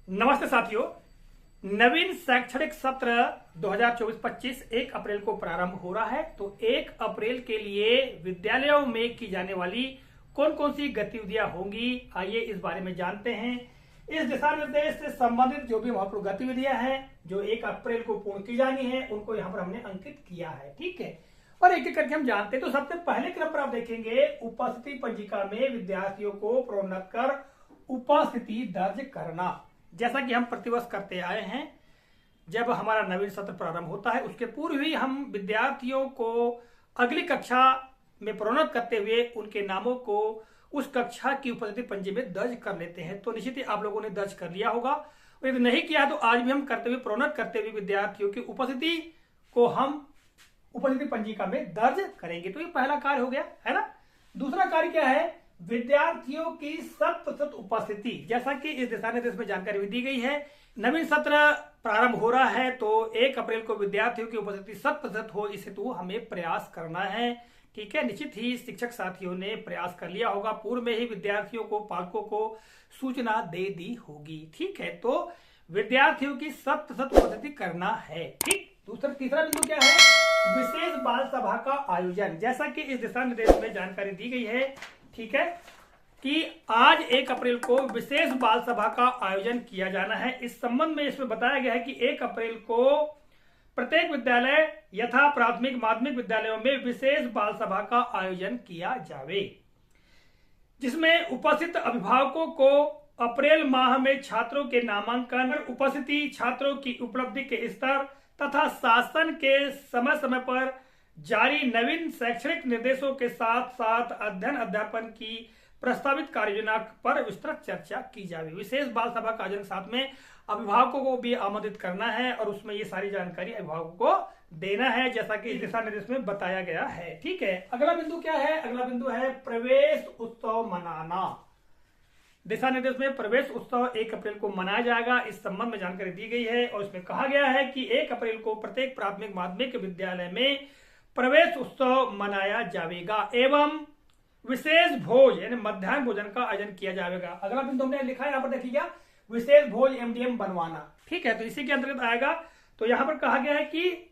नमस्ते साथियों, नवीन शैक्षणिक सत्र 2024-25 1 अप्रैल को प्रारंभ हो रहा है। तो 1 अप्रैल के लिए विद्यालयों में की जाने वाली कौन कौन सी गतिविधियां होंगी, आइए इस बारे में जानते हैं। इस दिशा निर्देश से संबंधित जो भी महत्वपूर्ण गतिविधियां हैं जो 1 अप्रैल को पूर्ण की जानी है, उनको यहाँ पर हमने अंकित किया है। ठीक है, और एक एक करके हम जानते हैं। तो सबसे पहले क्रम पर आप देखेंगे, उपस्थिति पंजिका में विद्यार्थियों को प्रोन्नत कर उपस्थिति दर्ज करना। जैसा कि हम प्रतिवर्ष करते आए हैं, जब हमारा नवीन सत्र प्रारंभ होता है उसके पूर्व ही हम विद्यार्थियों को अगली कक्षा में प्रोन्नत करते हुए उनके नामों को उस कक्षा की उपस्थिति पंजी में दर्ज कर लेते हैं। तो निश्चित ही आप लोगों ने दर्ज कर लिया होगा, और यदि नहीं किया तो आज भी हम करते हुए प्रोन्नत करते हुए विद्यार्थियों की उपस्थिति को हम उपस्थिति पंजिका में दर्ज करेंगे। तो ये पहला कार्य हो गया है ना। दूसरा कार्य क्या है? विद्यार्थियों की 100% उपस्थिति। जैसा कि इस दिशा निर्देश में जानकारी भी दी गई है, नवीन सत्र प्रारंभ हो रहा है तो 1 अप्रैल को विद्यार्थियों की उपस्थिति 100% हो, इस हेतु हमें प्रयास करना है। ठीक है, निश्चित ही शिक्षक साथियों ने प्रयास कर लिया होगा, पूर्व में ही विद्यार्थियों को, पालकों को सूचना दे दी होगी। ठीक है, तो विद्यार्थियों की 100% उपस्थिति करना है। ठीक, तीसरा बिंदु क्या है? विशेष बाल सभा का आयोजन। जैसा कि इस दिशा निर्देश में जानकारी दी गई है, ठीक है, कि आज 1 अप्रैल को विशेष बाल सभा का आयोजन किया जाना है। इस संबंध में इसमें बताया गया है कि 1 अप्रैल को प्रत्येक विद्यालय यथा प्राथमिक माध्यमिक विद्यालयों में विशेष बाल सभा का आयोजन किया जावे, जिसमें उपस्थित अभिभावकों को अप्रैल माह में छात्रों के नामांकन, उपस्थिति, छात्रों की उपलब्धि के स्तर तथा शासन के समय समय पर जारी नवीन शैक्षणिक निर्देशों के साथ साथ अध्ययन अध्यापन की प्रस्तावित कार्ययोजना पर विस्तृत चर्चा की जाएगी। विशेष बाल सभा का आयोजन साथ में अभिभावकों को भी आमंत्रित करना है और उसमें ये सारी जानकारी अभिभावकों को देना है, जैसा कि इस दिशा निर्देश में बताया गया है। ठीक है, अगला बिंदु क्या है? अगला बिंदु है प्रवेश उत्सव मनाना। दिशा निर्देश में प्रवेश उत्सव 1 अप्रैल को मनाया जाएगा, इस संबंध में जानकारी दी गई है। और इसमें कहा गया है कि 1 अप्रैल को प्रत्येक प्राथमिक माध्यमिक विद्यालय में प्रवेश उत्सव मनाया जाएगा एवं विशेष भोज यानी मध्याह्न भोजन का आयोजन किया जाएगा। अगला बिंदु हमने लिखा है यहाँ पर देखिएगा, विशेष भोज MDM बनवाना। ठीक है, तो इसी के अंतर्गत आएगा। तो यहाँ पर कहा गया है कि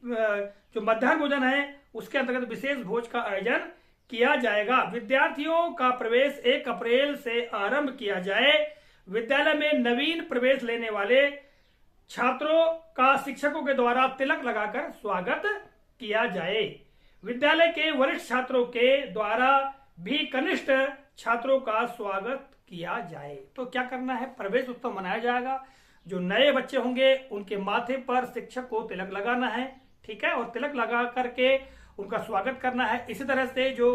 जो मध्याह्न भोजन है उसके अंतर्गत विशेष भोज का आयोजन किया जाएगा। विद्यार्थियों का प्रवेश 1 अप्रैल से आरंभ किया जाए। विद्यालय में नवीन प्रवेश लेने वाले छात्रों का शिक्षकों के द्वारा तिलक लगाकर स्वागत किया जाए। विद्यालय के वरिष्ठ छात्रों के द्वारा भी कनिष्ठ छात्रों का स्वागत किया जाए। तो क्या करना है? प्रवेश उत्सव मनाया जाएगा। जो नए बच्चे होंगे उनके माथे पर शिक्षक को तिलक लगाना है। ठीक है, और तिलक लगा करके उनका स्वागत करना है। इसी तरह से जो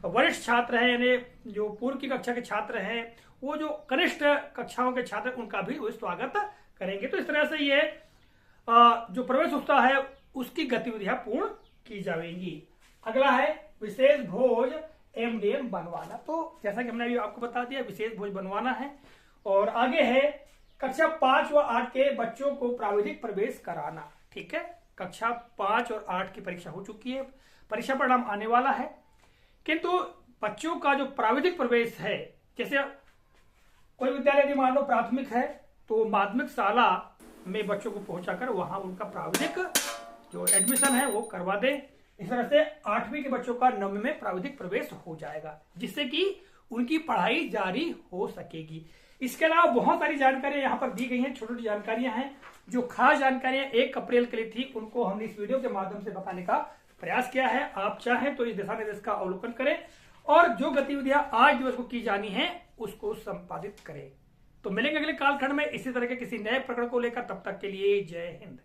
वरिष्ठ छात्र हैं यानी जो पूर्व की कक्षा के छात्र हैं, वो जो कनिष्ठ कक्षाओं के छात्र उनका भी वो स्वागत करेंगे। तो इस तरह से ये जो प्रवेश उत्सव है उसकी गतिविधियां पूर्ण की जाएंगी। अगला है विशेष भोज MDM बनवाना। तो जैसा कि हमने अभी आपको बता दिया, विशेष भोज बनवाना है। और आगे है कक्षा 5 व 8 के बच्चों को प्राविधिक प्रवेश कराना। ठीक है, कक्षा 5 और 8 की परीक्षा हो चुकी है, परीक्षा परिणाम आने वाला है, किंतु बच्चों का जो प्राविधिक प्रवेश है, जैसे कोई विद्यालय यदि मान लो प्राथमिक है तो माध्यमिक शाला में बच्चों को पहुंचाकर वहां उनका प्राविधिक जो एडमिशन है वो करवा दे। इस तरह से 8वीं के बच्चों का 9वीं में प्राविधिक प्रवेश हो जाएगा, जिससे कि उनकी पढ़ाई जारी हो सकेगी। इसके अलावा बहुत सारी जानकारियां यहाँ पर दी गई हैं, छोटी छोटी जानकारियां हैं। जो खास जानकारियां 1 अप्रैल के लिए थी उनको हमने इस वीडियो के माध्यम से बताने का प्रयास किया है। आप चाहें तो इस दिशा निर्देश का अवलोकन करें और जो गतिविधियां आज दिवस को की जानी है उसको संपादित करें। तो मिलेंगे अगले कालखंड में इसी तरह के किसी नए प्रकरण को लेकर। तब तक के लिए जय हिंद।